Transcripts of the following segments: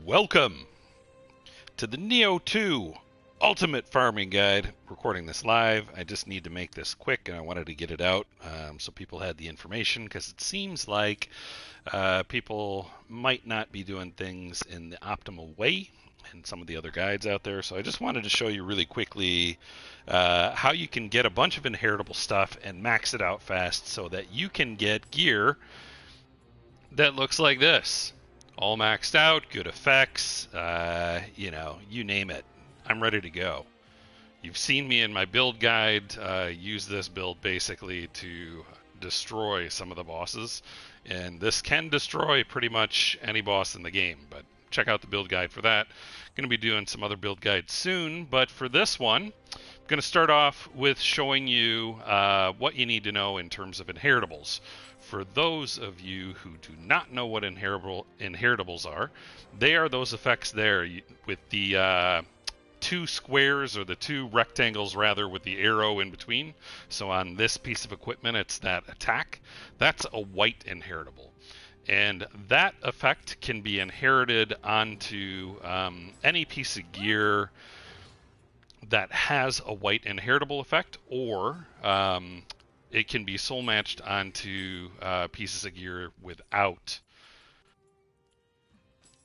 Welcome to the Nioh 2 Ultimate Farming Guide. Recording this live. I just need to make this quick and I wanted to get it out so people had the information because it seems like people might not be doing things in the optimal way in some of the other guides out there. So I just wanted to show you really quickly how you can get a bunch of inheritable stuff and max it out fast so that you can get gear that looks like this. All maxed out, good effects, you name it. I'm ready to go. You've seen me in my build guide use this build basically to destroy some of the bosses, and this can destroy pretty much any boss in the game, but check out the build guide for that. Going to be doing some other build guides soon, but for this one, I'm going to start off with showing you what you need to know in terms of inheritables. For those of you who do not know what inheritables are, they are those effects there with the two squares, or the two rectangles rather, with the arrow in between. So on this piece of equipment, it's that attack. That's a white inheritable. And that effect can be inherited onto any piece of gear that has a white inheritable effect, or it can be soul matched onto pieces of gear without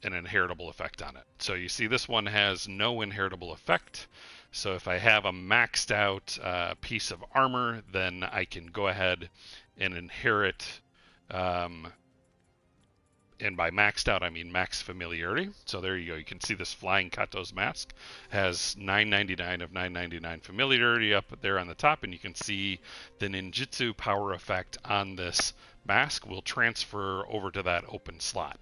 an inheritable effect on it. So you see this one has no inheritable effect. So if I have a maxed out piece of armor, then I can go ahead and inherit, and by maxed out I mean max familiarity. So there you go. You can see this flying Kato's mask has 999 of 999 familiarity up there on the top, and you can see the ninjutsu power effect on this mask will transfer over to that open slot.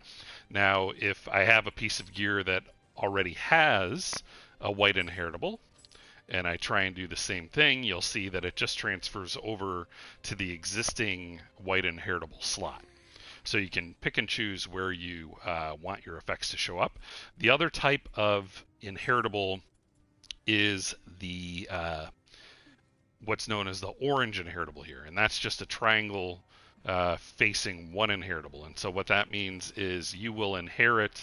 Now if I have a piece of gear that already has a white inheritable and I try and do the same thing, you'll see that it just transfers over to the existing white inheritable slot. So you can pick and choose where you want your effects to show up. The other type of inheritable is the what's known as the orange inheritable here, and that's just a triangle facing one inheritable. And so what that means is you will inherit,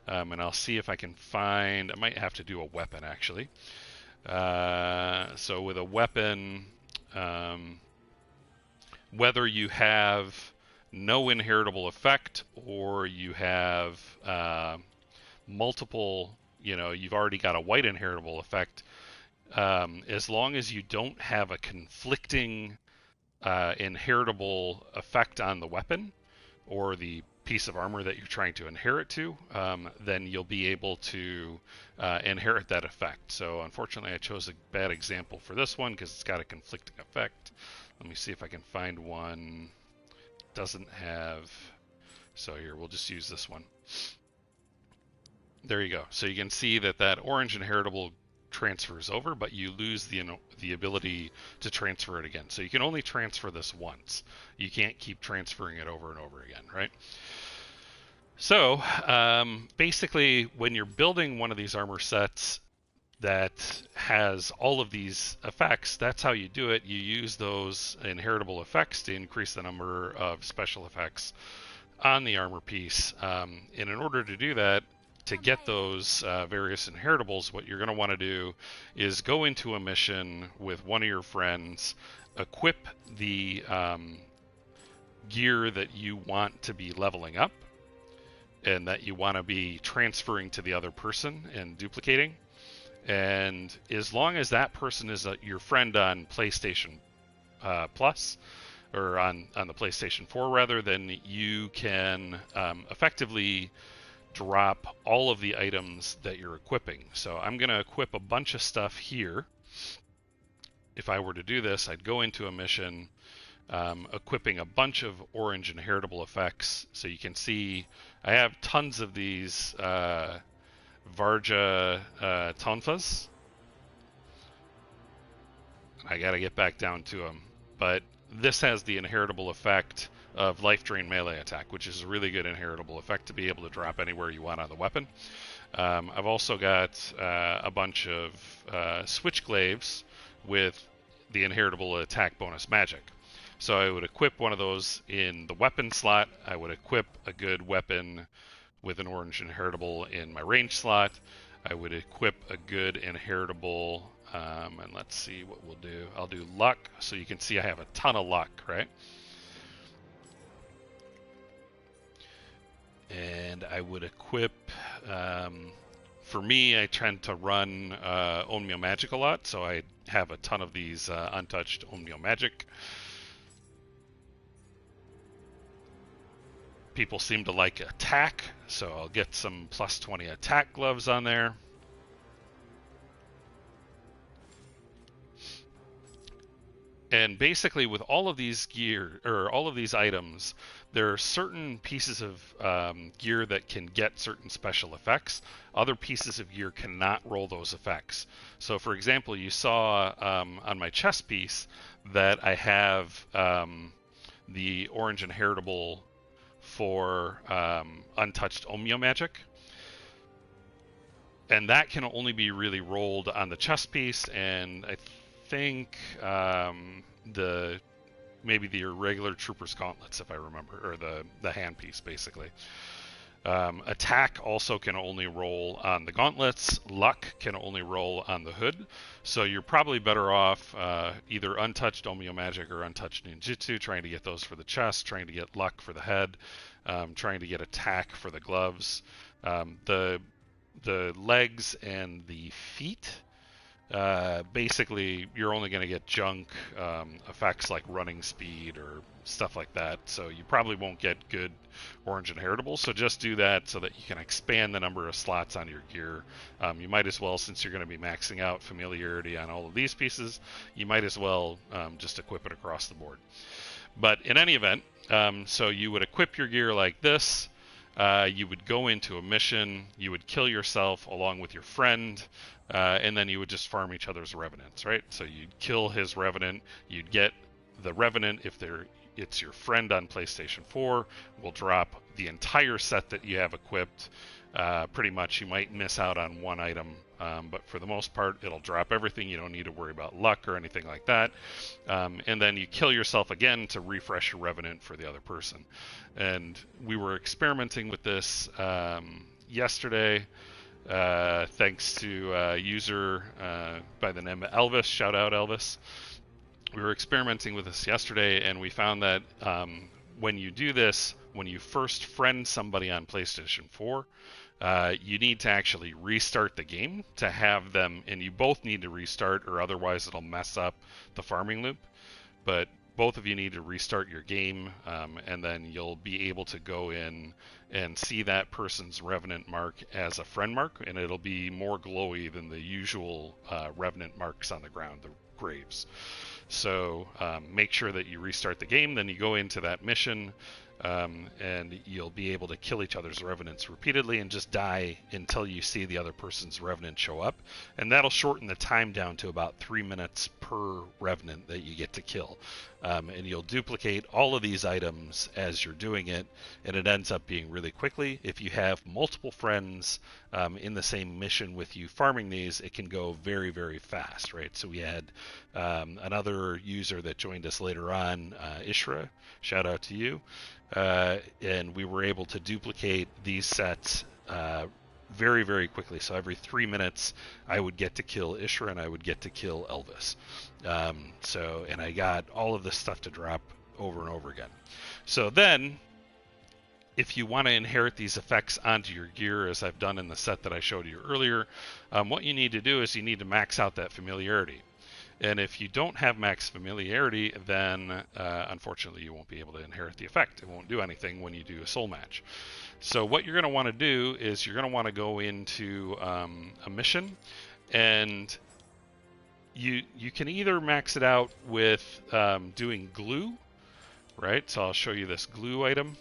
and I'll see if I can find, I might have to do a weapon actually. So with a weapon, whether you have no inheritable effect or you have multiple, you've already got a white inheritable effect, as long as you don't have a conflicting inheritable effect on the weapon or the piece of armor that you're trying to inherit to, then you'll be able to inherit that effect. So unfortunately I chose a bad example for this one because it's got a conflicting effect. Let me see if I can find one. Doesn't have, so here we'll just use this one. There you go. So you can see that that orange inheritable transfers over, but you lose the ability to transfer it again. So you can only transfer this once. You can't keep transferring it over and over again, right? So basically when you're building one of these armor sets that has all of these effects, that's how you do it. You use those inheritable effects to increase the number of special effects on the armor piece. And in order to do that, to get those various inheritables, what you're going to want to do is go into a mission with one of your friends, equip the gear that you want to be leveling up and that you want to be transferring to the other person and duplicating. And as long as that person is your friend on PlayStation Plus, or on the PlayStation 4 rather, then you can effectively drop all of the items that you're equipping. So I'm going to equip a bunch of stuff here. If I were to do this, I'd go into a mission equipping a bunch of orange inheritable effects. So you can see I have tons of these Varja Tonfas. I gotta get back down to them, but this has the inheritable effect of life drain melee attack, which is a really good inheritable effect to be able to drop anywhere you want on the weapon. I've also got a bunch of switchglaives with the inheritable attack bonus magic. So I would equip one of those in the weapon slot. I would equip a good weapon with an orange inheritable in my range slot. I would equip a good inheritable, and let's see what we'll do. I'll do luck, so you can see I have a ton of luck, right? And I would equip, for me, I tend to run Omnio Magic a lot, so I have a ton of these untouched Omnio Magic. People seem to like attack, so I'll get some plus 20 attack gloves on there. And basically, with all of these gear, or all of these items, there are certain pieces of gear that can get certain special effects. Other pieces of gear cannot roll those effects. So, for example, you saw on my chest piece that I have the orange inheritable for untouched Omnio Magic. And that can only be really rolled on the chest piece, and I think maybe the irregular Trooper's Gauntlets, if I remember, or the handpiece, basically. Attack also can only roll on the gauntlets. Luck can only roll on the hood. So you're probably better off either untouched Omnio Magic or untouched Ninjutsu, trying to get those for the chest, trying to get luck for the head, trying to get attack for the gloves. The legs and the feet, basically you're only going to get junk effects like running speed or stuff like that, so you probably won't get good orange inheritables. So just do that so that you can expand the number of slots on your gear. You might as well, since you're going to be maxing out familiarity on all of these pieces, you might as well just equip it across the board. But in any event, so you would equip your gear like this. You would go into a mission, you would kill yourself along with your friend, and then you would just farm each other's revenants, right? So you'd kill his revenant, you'd get the revenant. If it's your friend on PlayStation 4, will drop the entire set that you have equipped. Pretty much, you might miss out on one item, but for the most part, it'll drop everything. You don't need to worry about luck or anything like that. And then you kill yourself again to refresh your revenant for the other person. And we were experimenting with this yesterday, thanks to a user by the name of Elvis. Shout out, Elvis. We were experimenting with this yesterday, and we found that when you do this, when you first friend somebody on PlayStation 4, you need to actually restart the game to have them, and you both need to restart, or otherwise it'll mess up the farming loop. But both of you need to restart your game, and then you'll be able to go in and see that person's revenant mark as a friend mark, and it'll be more glowy than the usual revenant marks on the ground, the graves. So make sure that you restart the game, then you go into that mission, and you'll be able to kill each other's revenants repeatedly and just die until you see the other person's revenant show up. And that'll shorten the time down to about 3 minutes per revenant that you get to kill. And you'll duplicate all of these items as you're doing it, and it ends up being really quickly. If you have multiple friends in the same mission with you farming these, it can go very, very fast, right? So we had another user that joined us later on, Ishra, shout out to you, and we were able to duplicate these sets very, very quickly. So every 3 minutes, I would get to kill Ishra and I would get to kill Elvis. And I got all of this stuff to drop over and over again. So then, if you want to inherit these effects onto your gear, as I've done in the set that I showed you earlier, what you need to do is you need to max out that familiarity. And if you don't have max familiarity, then unfortunately you won't be able to inherit the effect. It won't do anything when you do a soul match. So what you're going to want to do is you're going to want to go into a mission, and you can either max it out with doing glue, right? So I'll show you this glue item.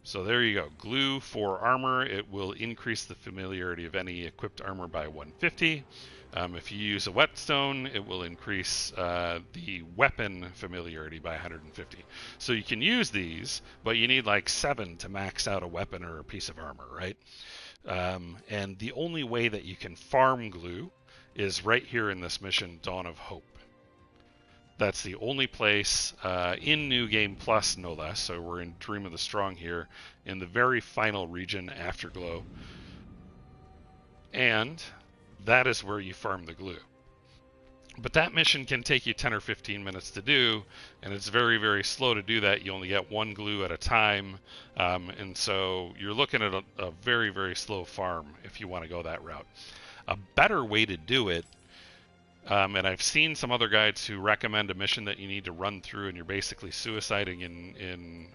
So there you go, glue for armor. It will increase the familiarity of any equipped armor by 150. If you use a whetstone, it will increase the weapon familiarity by 150. So you can use these, but you need like 7 to max out a weapon or a piece of armor, right? And the only way that you can farm glue is right here in this mission, Dawn of Hope. That's the only place in New Game Plus, no less. So we're in Dream of the Strong here, in the very final region, Afterglow. And that is where you farm the glue. But that mission can take you 10 or 15 minutes to do, and it's very, very slow to do that. You only get one glue at a time, and so you're looking at a very, very slow farm if you want to go that route. A better way to do it, and I've seen some other guides who recommend a mission that you need to run through, and you're basically suiciding in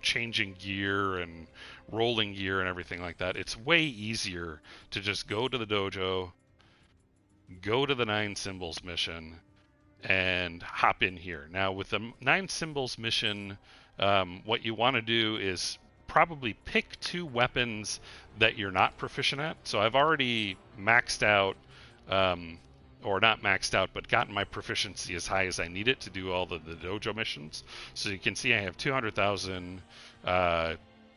changing gear and rolling gear and everything like that. It's way easier to just go to the dojo, go to the 9 Symbols mission, and hop in here. Now, with the 9 Symbols mission, what you want to do is probably pick 2 weapons that you're not proficient at. So I've already maxed out, or not maxed out, but gotten my proficiency as high as I need it to do all the dojo missions. So you can see I have 200,000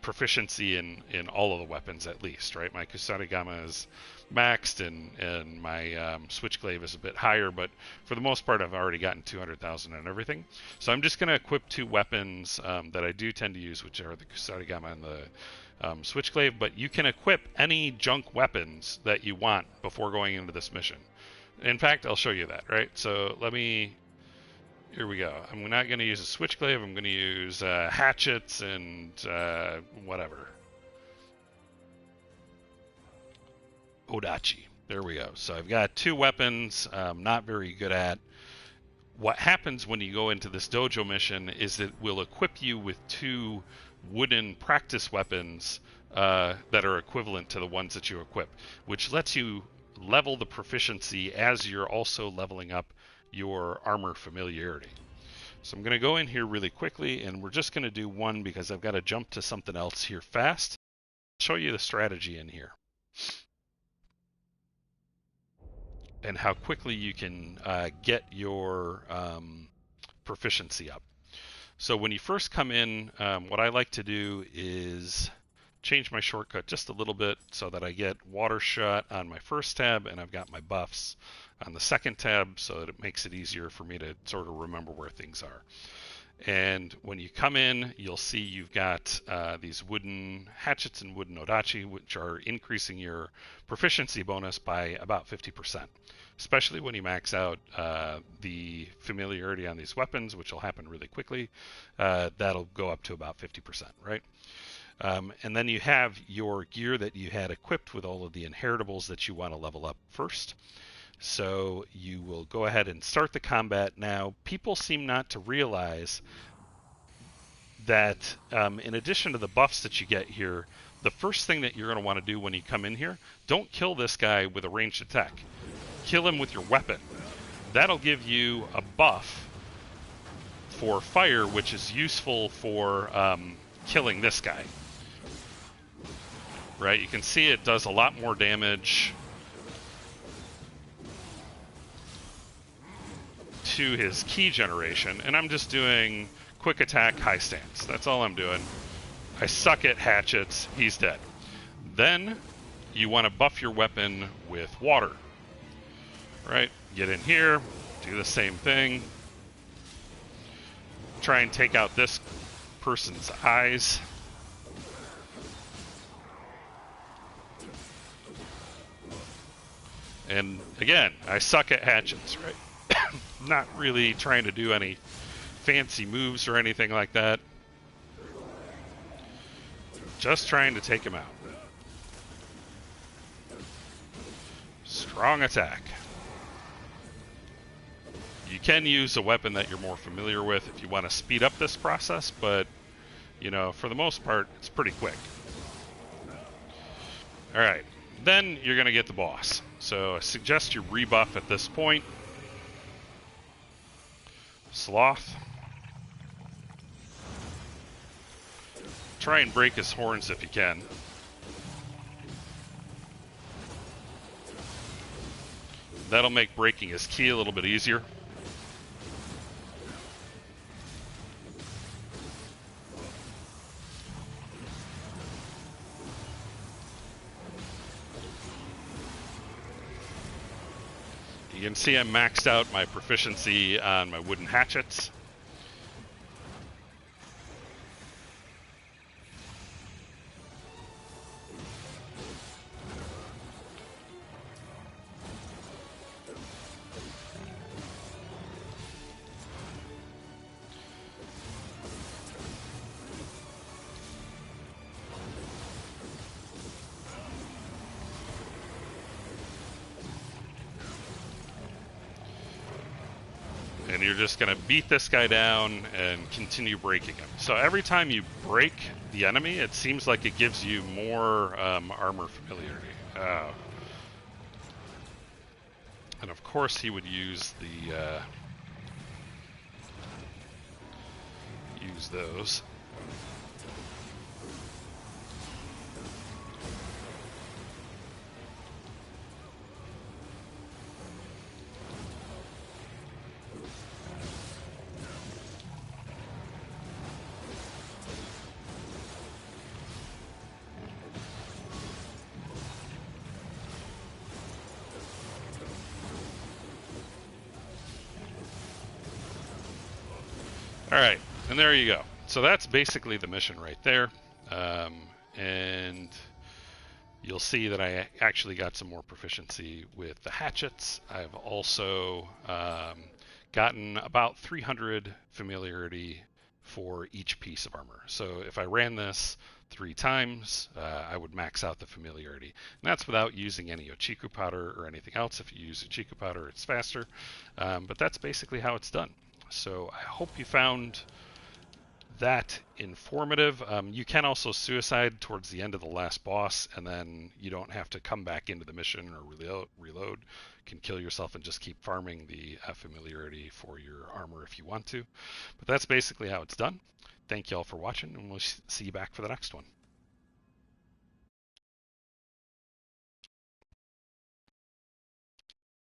proficiency in all of the weapons at least, right? My Kusarigama is maxed, and my Switchglaive is a bit higher, but for the most part I've already gotten 200,000 and everything. So I'm just going to equip 2 weapons that I do tend to use, which are the Kusarigama and the Switchglaive, but you can equip any junk weapons that you want before going into this mission. In fact, I'll show you that, right? So here we go. I'm not going to use a Switchglaive. I'm going to use hatchets and whatever. Odachi. There we go. So I've got 2 weapons I'm not very good at. What happens when you go into this dojo mission is it will equip you with 2 wooden practice weapons that are equivalent to the ones that you equip, which lets you level the proficiency as you're also leveling up your armor familiarity. So I'm going to go in here really quickly, and we're just going to do 1 because I've got to jump to something else here fast. I'll show you the strategy in here and how quickly you can get your proficiency up. So when you first come in, what I like to do is change my shortcut just a little bit so that I get Water Shot on my first tab, and I've got my buffs on the second tab, so that it makes it easier for me to sort of remember where things are. And when you come in, you'll see you've got these wooden hatchets and wooden odachi, which are increasing your proficiency bonus by about 50%, especially when you max out the familiarity on these weapons, which will happen really quickly. That'll go up to about 50%, right? And then you have your gear that you had equipped with all of the Inheritables that you want to level up first. So you will go ahead and start the combat. Now, people seem not to realize that in addition to the buffs that you get here, the first thing that you're going to want to do when you come in here, don't kill this guy with a ranged attack. Kill him with your weapon. That'll give you a buff for fire, which is useful for killing this guy. Right, you can see it does a lot more damage to his key generation, and I'm just doing quick attack, high stance. That's all I'm doing. I suck at hatchets, he's dead. Then you want to buff your weapon with water. Right, get in here, do the same thing. Try and take out this person's eyes. And again, I suck at hatchets, right? Not really trying to do any fancy moves or anything like that. Just trying to take him out. Strong attack. You can use a weapon that you're more familiar with if you want to speed up this process, but, you know, for the most part, it's pretty quick. Alright, then you're going to get the boss. So I suggest you rebuff at this point. Sloth. Try and break his horns if you can. That'll make breaking his key a little bit easier. You can see I maxed out my proficiency on my wooden hatchets. And you're just going to beat this guy down and continue breaking him. So every time you break the enemy, it seems like it gives you more armor familiarity. And of course he would use the use those. All right, and there you go. So that's basically the mission right there. And you'll see that I actually got some more proficiency with the hatchets. I've also gotten about 300 familiarity for each piece of armor. So if I ran this 3 times, I would max out the familiarity. And that's without using any Ochiku powder or anything else. If you use Ochiku powder, it's faster. But that's basically how it's done. So I hope you found that informative. You can also suicide towards the end of the last boss, and then you don't have to come back into the mission or reload. You can kill yourself and just keep farming the familiarity for your armor if you want to. But that's basically how it's done. Thank you all for watching, and we'll see you back for the next one.